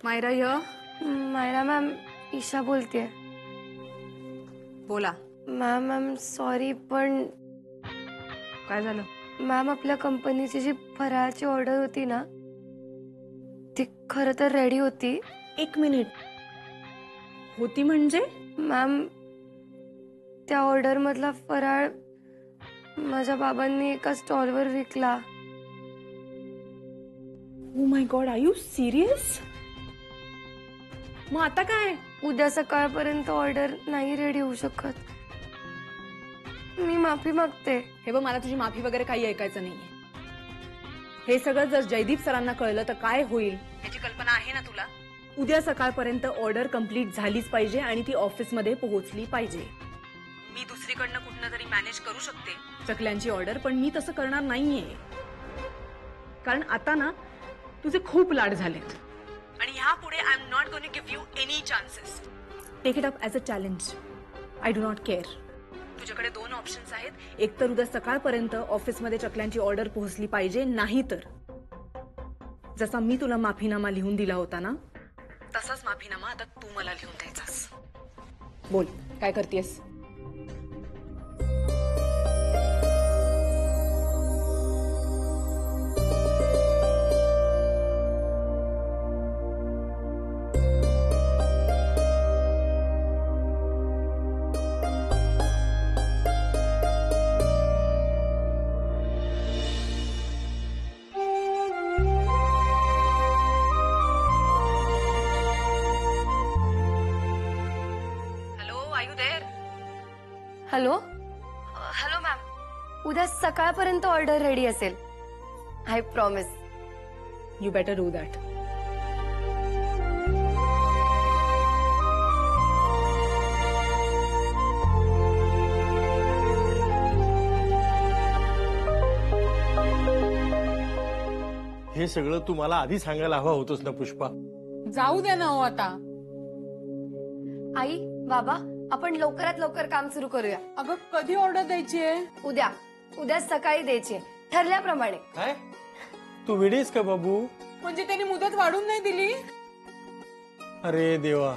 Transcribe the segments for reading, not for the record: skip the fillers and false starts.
मायरा य मायरा मॅम, ईशा बोलतेय. बोला. मॅम सॉरी, पण काय झालं? मॅम, आपल्या कंपनीची जी फराळाची ऑर्डर होती ना, ती खरं तर रेडी होती. 1 मिनिट. होती म्हणजे? मॅम, त्या ऑर्डर मधला फराळ माझ्या बाबांनी एका स्टॉलवर विकला. Oh my god, are you serious? मग आता काय? उद्या सकाळपर्यंत ऑर्डर नाही रेडी होऊ शकत. मी माफी मागते. हे बघ, मला तुझी माफी वगैरे काही ऐकायचं नाहीये. हे सगळं जर जयदीप सरांना कळलं तर काय होईल याची कल्पना आहे ना तुला? उद्या सकाळपर्यंत ऑर्डर कंप्लीट झालीच पाहिजे आणि ती ऑफिसमध्ये पोहोचली पाहिजे. मी दुसरीकडनं कुठनं तरी मॅनेज करू शकते चकल्यांची ऑर्डर, पण मी तसं करणार नाहीये. कारण आता ना तुझे खूप लाड झालेत आणि ह्यापुढे I am not going to give you any chances. Take it up as a challenge. I do not care. तुझ्याकडे 2 ऑप्शन्स आहेत. एक तर उद्या सकाळपर्यंत ऑफिसमध्ये चकल्यांची ऑर्डर पोहोचली पाहिजे, नाही तर जसा मी तुला माफीनामा लिहून दिला होता ना, तसाच माफीनामा आता तू मला लिहून द्यायचास. बोल, काय करतेस? हॅलो. हॅलो मॅम, उद्या सकाळपर्यंत ऑर्डर रेडी असेल. I promise. You better do that. हे सगळं तू मला आधी सांगायला हवं होतंस ना पुष्पा. जाऊ दे ना हो आता. आई, बाबा, आपण लवकरात लवकर काम सुरू करूया. अगं, कधी ऑर्डर द्यायची आहे? उद्या सकाळी द्यायची आहे, ठरल्याप्रमाणे. काय तू वेडीस का बाबू? म्हणजे त्यांनी मुदत वाढून नाही दिली? अरे देवा.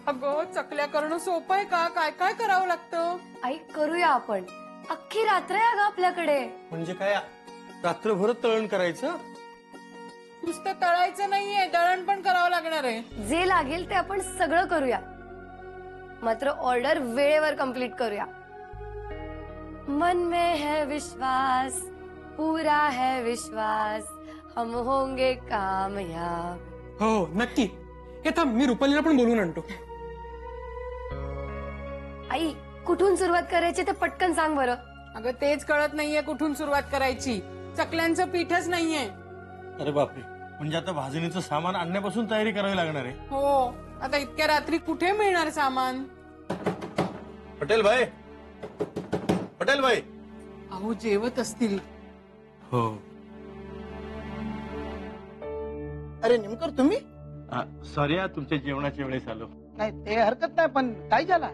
अगं, चकल्या करणं सोपं आहे का? काय काय करावं लागतं? आई, करूया आपण. अख्खी रात्र आहे अगं आपल्याकडे. म्हणजे काय, रात्रभर तळण करायचं? नुसतं तळायचं नाहीये, दळण पण करावं लागणार आहे. जे लागेल ते आपण सगळं करूया, मात्र ऑर्डर वेळेवर कंप्लीट करूया. मन में है विश्वास, पूरा है विश्वास, हम होंगे कामयाब. हो नक्की. हे थांब, मी रुपालीला पण बोलून आणतो. आई, कुठून सुरुवात करायची ते पटकन सांग बरं. अगं, तेच कळत नाहीये कुठून सुरुवात करायची. चकल्यांचं पीठच नाहीये. अरे बापरे, म्हणजे आता भाजणीचं सामान आणण्यापासून तयारी करावी लागणार आहे. हो, आता इतक्या रात्री कुठे मिळणार सामान? पटेल भाई, पटेल भाई. अहो, जेवत असतील. हो. अरे नेमकर तुम्ही? सॉरी, तुमच्या जेवणाच्या वेळेस आलो. नाही ते हरकत नाही, पण काय झाला?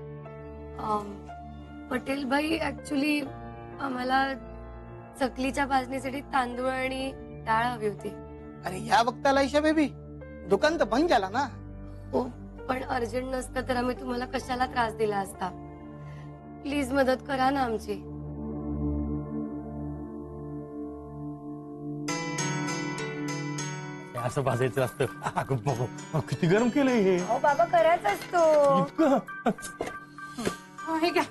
पटेल भाई, ऍक्च्युली आम्हाला चकलीच्या भाजणीसाठी तांदूळ आणि डाळ हवी होती. अरे या वक्ताला ईशा बेबी, दुकान तर बंद झाला ना. हो, पण अर्जंट नसतं तर आम्ही तुम्हाला कशाला त्रास दिला असता. प्लीज मदत करा ना आमची. असं भाजायचं असतं. किती गरम केलंय हे. हो बाबा, करायचं असतो. इतकं. हे घ्या.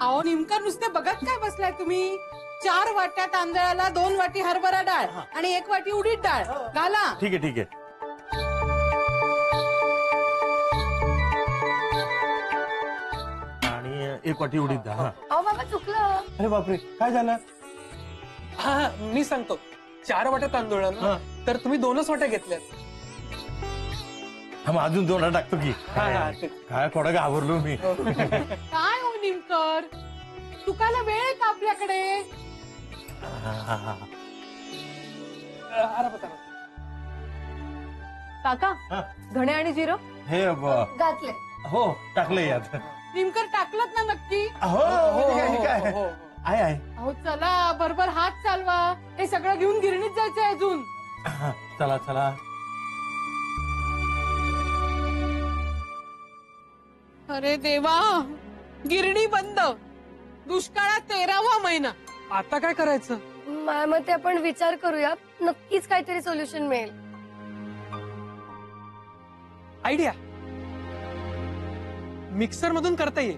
अहो नेमका नुसते बघत काय बसलाय तुम्ही? 4 वाट्या तांदळाला 2 वाटी हरभरा डाळ आणि 1 वाटी उडीद डाळ घाला. ठीक आहे, ठीक आहे. आणि 1 वाटी उडीद डाळ. अहो बाबा, चुकलं. अरे बापरे, काय झालं? हा, मी सांगतो. 4 वाट्या तांदूळ ना, तर तुम्ही 2च वाट्या घेतल्यात. मग अजून 2 टाकतो की. काय थोडं घाबरलो मी. काय हो निमकर, चुकायला वेळ आहे का आपल्याकडे? काका, धणे आणि जिरं हे घातले. हो, टाकलंय यात. निमकर टाकलत ना नक्की? हो, काय आहे. अहो अहो चला बरोबर हात चालवा, हे सगळं घेऊन गिरणीत जायचंय अजून. चला चला. अरे देवा, गिरणी बंद, दुष्काळात 13वा महिना. आता काय करायचं? माझ्या मते आपण विचार करूया, नक्कीच काहीतरी सोल्युशन मिळेल. आयडिया, मिक्सर मधून करता येईल.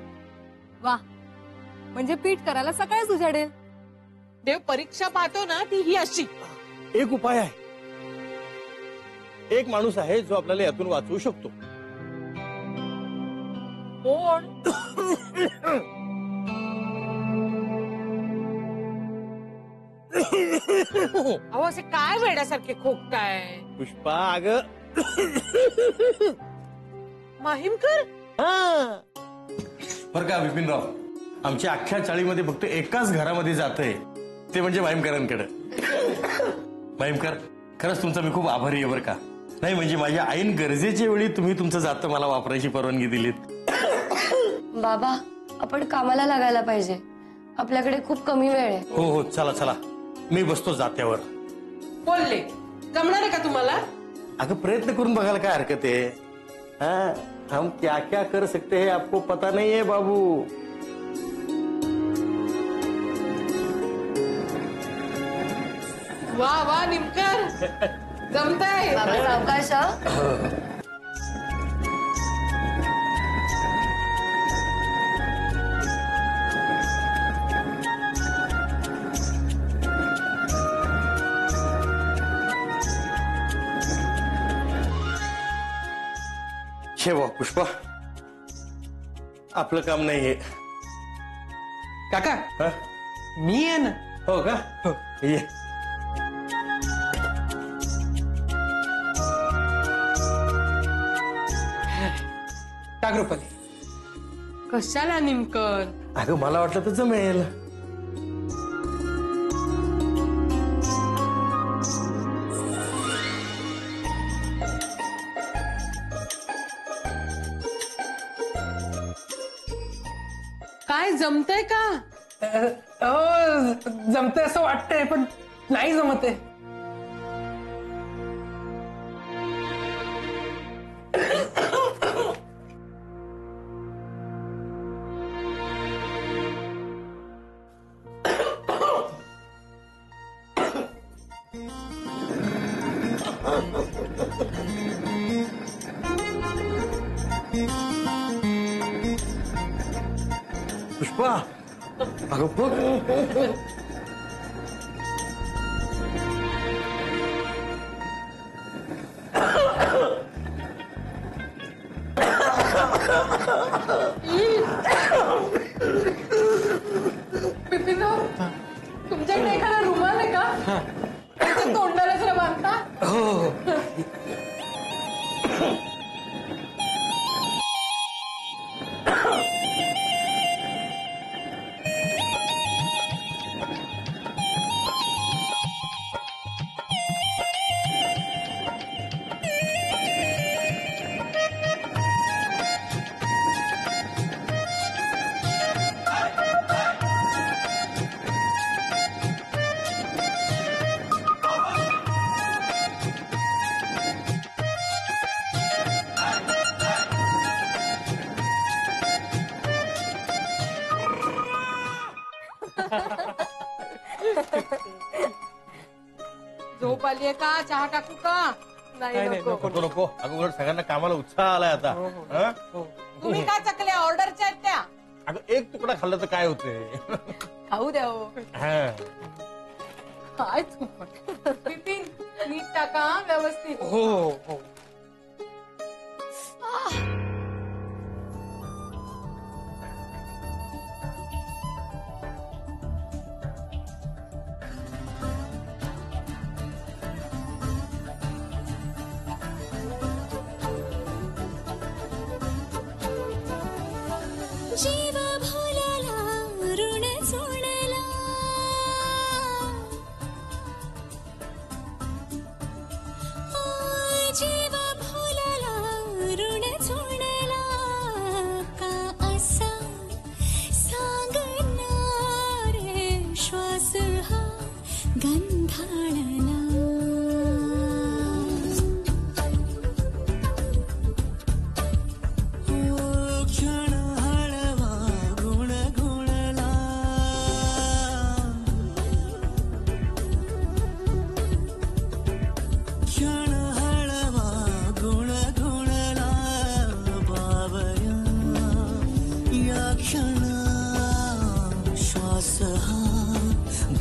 वा, म्हणजे पीठ करायला सकाळीच उजाडेल. देव परीक्षा पाहतो ना, ती ही अशी. एक उपाय आहे, एक माणूस आहे जो आपल्याला यातून वाचवू शकतो. कोण? अहो असे काय वेड्यासारखे खोकताय? पुष्पा अग माहीमकर. बर का विपिनराव, आमच्या अख्ख्या चाळीमध्ये फक्त एकाच घरामध्ये जातंय, ते म्हणजे माहीमकरांकडे. माहीमकर, खरंच तुमचा मी खूप आभारी आहे बर का. नाही म्हणजे माझ्या ऐन गरजेच्या वेळी तुम्ही तुमचं जातं मला वापरायची परवानगी दिलीत. बाबा, आपण कामाला लागायला पाहिजे, आपल्याकडे खूप कमी वेळ आहे. हो हो, चला चला, मी बसतो जात्यावर. बोलले जमणार आहे का तुम्हाला? अगं प्रयत्न करून बघायला काय हरकत आहे. हाँ, हम क्या क्या कर सकते हैं आपको पता नहीं है बाबू. वा वा निमकर, जमतंय. बाबा सावकाश हा. शेवा पुष्पा, आपलं काम नाही हे. काका, हा? मी आहे ना. हो का? हो. ये. टाक रुपाली. कशाला निमकर? अगं मला वाटलं तर जमेल. काय जमतंय का? जमतंय असं वाटतंय, पण नाही जमत आहे. पुष्पा, अगं बघ. बिपिनराव, तुमच्याकडे एखादा रुमाल आहे का? त्याच्या तोंडाला जरा बांधता. हो. झोप आलीये का? चहा टाकू का? नाही, नको. नको नको, अगं उलट सगळ्यांना कामाला उत्साह आलाय आता. हा? तुम्ही काय चकल्या ऑर्डरच्या आहेत त्या? अगं एक तुकडा खाल्ला तर काय होते. खाऊ द्या हो. हा. काय तू बिपिन, नीट टाका हा, व्यवस्थित. हो हो. जीव भोलाला ऋण सोडला, जीव भोलाला ऋण सोडला, का असा सांगणार ईश्वर.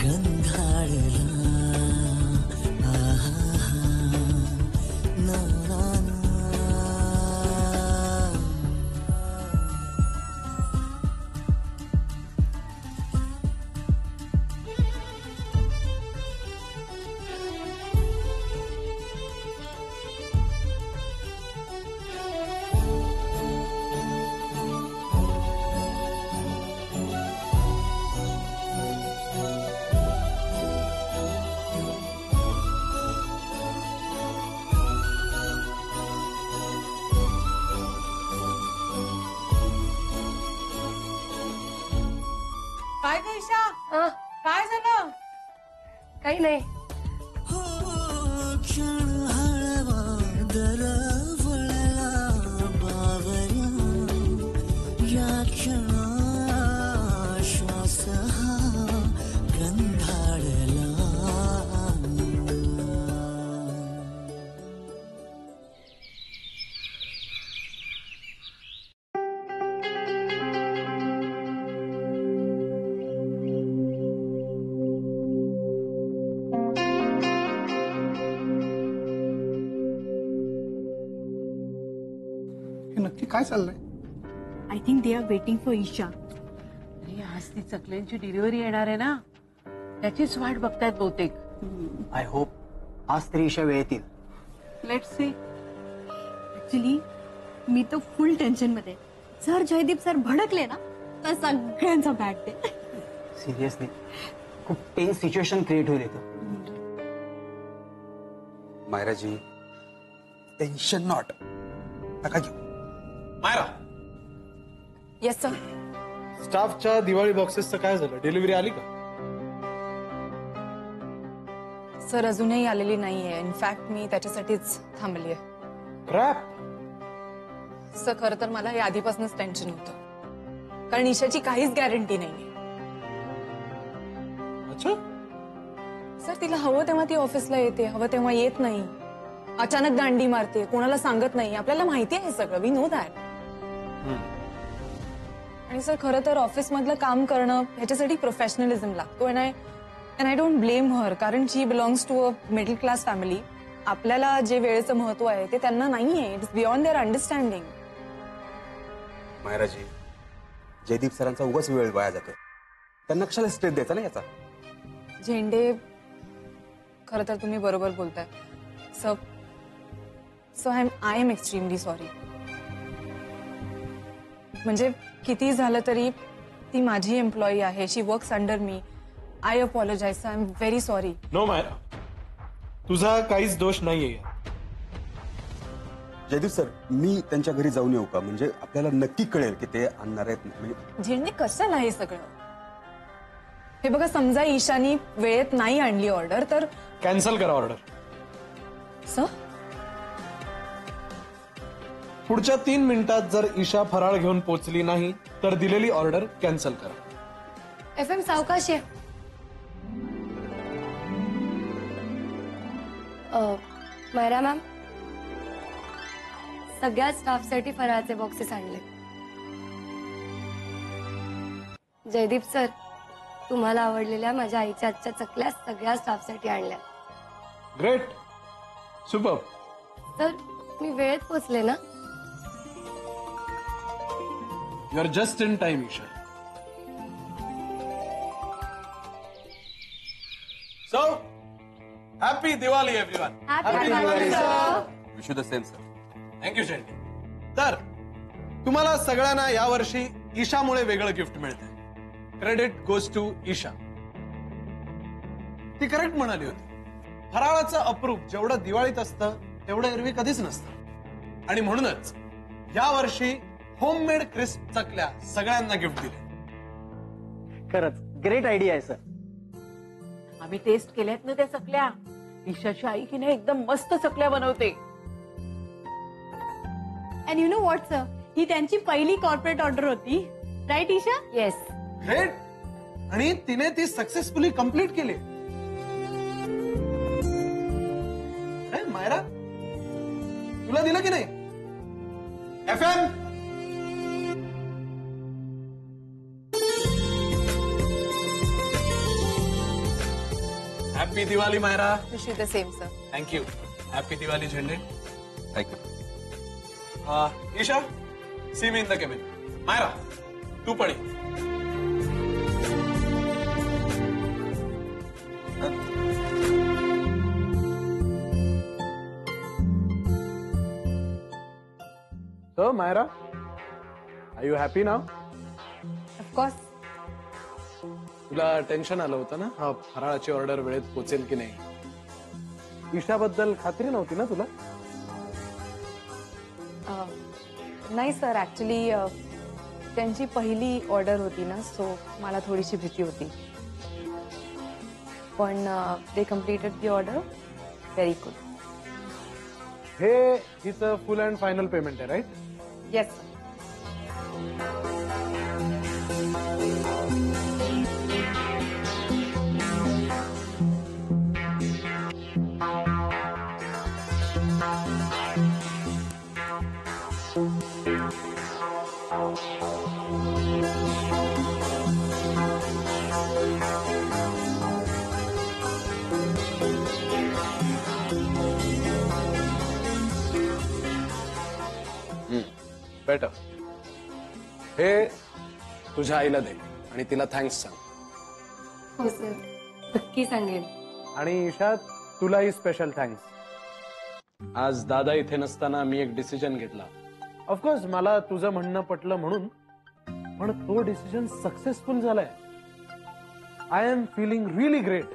गंधाळला ना ना ना. काय ग ईशा, अं, काय झालं? काही नाही. हो क्षण हळवा दरवळला बावऱ्या या क्षणा श्वास हा गंधाळला. हे नक्की काय चाललंय? I think they are waiting for Isha. अरे आज ती चकल्यांची डिलिव्हरी येणार आहे ना, त्याचीच वाट बघतायत बहुतेक. आय होप आज तरी ईशा वेळेत येईल. Let's see. ऍक्च्युली मी तर फुल टेन्शन मध्ये. जर जयदीप सर भडकले ना तर सगळ्यांचा बॅड डे. सिरियसली खूप टेन्स सिच्युएशन क्रिएट होईल इथं. मायराजी टेन्शन नॉट नका घेऊ. Myra, yes sir. स्टाफच्या दिवाळी बॉक्सेसचं काय झालं? डिलिव्हरी आली का? सर अजूनही आलेली नाहीये. इनफॅक्ट मी त्याच्यासाठीच थांबली आहे. क्रॅप. सर खरं तर मला हे आधीपासूनच टेन्शन होतं, कारण ईशाची काहीच गॅरंटी नाहीये. अच्छा. सर तिला हवं तेव्हा ती ऑफिसला येते, हवं तेव्हा येत नाही. अचानक दांडी मारते, कोणाला सांगत नाही. आपल्याला माहिती आहे सगळं, वी नो दॅट. आणि सर खरं तर ऑफिस मधलं काम करणं ह्याच्यासाठी प्रोफेशनलिझम लागतो. And I don't blame her, कारण she belongs to a middle class family. आपल्याला जे वेळेचं महत्व आहे ते त्यांना नाहीये. It's beyond their understanding. मायराजी, जयदीप सरांचा उगाच वेळ वाया जातोय. त्यांना कशाला स्ट्रेस द्यायचा ना याचा. झेंडे, खरं तर तुम्ही बरोबर बोलताय. So I am extremely sorry. म्हणजे किती झालं तरी ती माझी एम्प्लॉई आहे. She works under me. I apologise. I am very sorry. No Myra, तुझा काहीच दोष नाहीये. जयदीप सर, मी त्यांच्या घरी जाऊन येऊ का? म्हणजे आपल्याला नक्की कळेल की ते आणणार आहेत. म्हणजे झेंडे कशाला हे सगळं? हे बघा, समजा ईशानी वेळेत नाही आणली ऑर्डर तर कॅन्सल करा ऑर्डर. सर पुढच्या 3 मिनिटात जर ईशा फराळ घेऊन पोहोचली नाही तर दिलेली ऑर्डर कॅन्सल करा. FM सावकाश आहे. मायरा मॅम, सगळ्या स्टाफसाठी फराळाचे बॉक्सेस आणले. जयदीप सर, तुम्हाला आवडलेल्या माझ्या आईच्या आजच्या चकल्या सगळ्या स्टाफसाठी आणल्या. ग्रेट. सुपर. सर, मी वेळेत पोचले ना? You are just in time Isha. So happy Diwali everyone. Wish you the same sir. Thank you Shendi. तर तुम्हाला सगळ्यांना यावर्षी ईशामुळे वेगळं गिफ्ट मिळतंय. Credit goes to Isha. ती करेक्ट म्हणाली होती. फराळाचं अप्रूप जेवढं दिवाळीत असतं तेवढं एरवी कधीच नसतं. आणि म्हणूनच यावर्षी होममेड क्रिस्प चकल्या सगळ्यांना गिफ्ट दिले. खरंच ग्रेट आयडिया आहे सर. आम्ही टेस्ट केल्यात ना त्या चकल्या. ईशाची आई की नाही एकदम मस्त चकल्या बनवते. And you know what sir, ही त्यांची पहिली कॉर्पोरेट ऑर्डर होती, राईट ईशा? येस. ग्रेट. आणि तिने ती सक्सेसफुली कंप्लीट केली. मायरा, तुला दिलं की नाही? FM happy Diwali Myra. Wish you the same sir. Thank you. Happy Diwali Zende. Thank you. Isha, see me in the cabin. Myra, तू पण ये. So, Myra, are you happy now? Of course. तुला टेन्शन आलं होतं ना हा फराळाची ऑर्डर वेळेत पोचेल की नाही. ईशाबद्दल खात्री नव्हती ना तुला? नाही सर, ऍक्च्युली त्यांची पहिली ऑर्डर होती ना, सो मला थोडीशी भीती होती. पण they completed the order very good. हे हिचं फुल अँड फायनल पेमेंट आहे, राईट? येस. बेटर. हे तुझ्या आईला दे आणि तिला थँक्स सांग. हो सर, नक्की सांगेन. आणि ईशा, तुलाही स्पेशल थँक्स. आज दादा इथे नसताना मी एक डिसिजन घेतला. ऑफकोर्स मला तुझं म्हणणं पटलं म्हणून, पण तो डिसिजन सक्सेसफुल झालाय. I am feeling really great.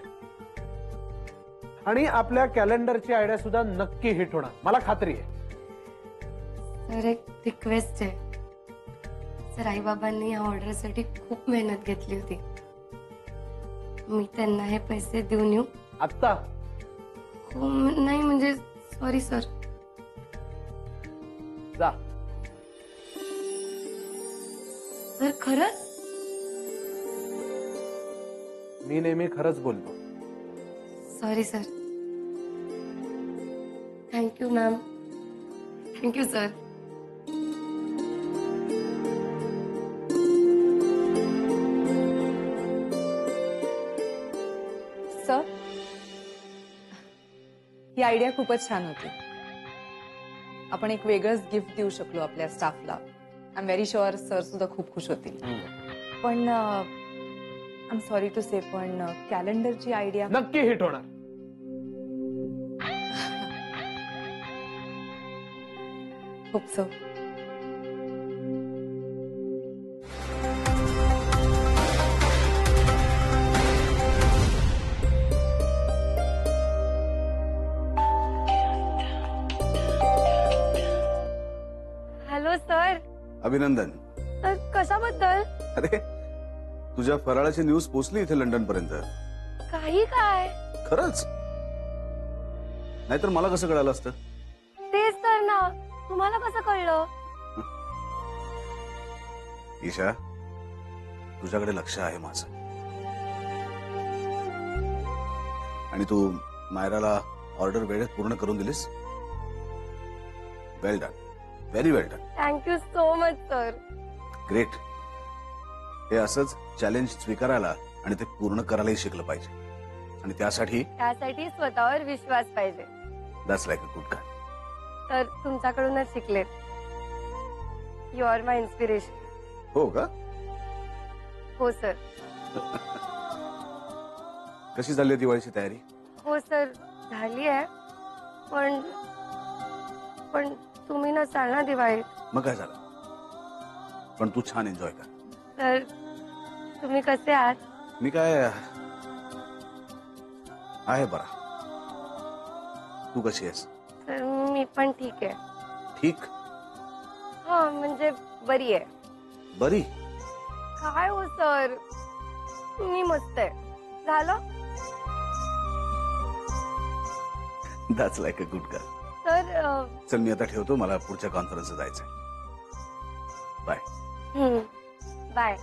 आणि आपल्या कॅलेंडरची आयडिया सुद्धा नक्की हिट होणार, मला खात्री आहे. सर, एक रिक्वेस्ट आहे. सर, आई बाबांनी या ऑर्डरसाठी खूप मेहनत घेतली होती. मी त्यांना हे पैसे देऊन येऊ? आत्ता? हो, नाही म्हणजे सॉरी सर. जा. सर, खरंच? मी नेहमी खरंच बोलतो. Sorry sir. Thank you ma'am. Thank you sir. Sir, ही आयडिया खूपच छान होती. आपण एक वेगळंच गिफ्ट देऊ शकलो आपल्या स्टाफला. I am very sure sir सुद्धा खूप खुश होतील. पण आय एम सॉरी टू से, पण कॅलेंडरची आयडिया नक्की हिट होणार. खूप सो. Hello sir. अभिनंदन. सर, कशाबद्दल? अरे, तुझ्या फराळाची न्यूज पोचली इथे लंडन पर्यंत. काही काय? खरंच? नाहीतर मला कसं कळालं असतं? तेच तर ना, तुम्हाला कसं कळलं? ईशा, तुझ्याकडे लक्ष आहे माझं. आणि तू मायराला ऑर्डर वेळेत पूर्ण करून दिलीस. Well done. Very well done. Thank you so much sir. Great. हे असंच चॅलेंज स्वीकारायला आणि ते पूर्ण करायलाही शिकलं पाहिजे. आणि त्यासाठी स्वतःवर विश्वास पाहिजे. That's like a good guy. तर तुमच्याकडूनच शिकले. You are my inspiration. हो का? हो सर. कशी झाली दिवाळीची तयारी? हो सर, झाली आहे. पण तुम्ही नसाल ना दिवाळीत. मग काय झालं? पण तू छान एन्जॉय कर. तर तुम्ही कसे आहात? मी काय आहे बरा. तू कशी आहेस? तर मी पण ठीक आहे. ठीक? हा, म्हणजे बरी आहे. बरी? काय हो सर, मी मस्त आहे. झालं? That's like a good girl. तर चल, मी आता ठेवतो. मला पुढच्या कॉन्फरन्सला जायचंय. बाय. बाय.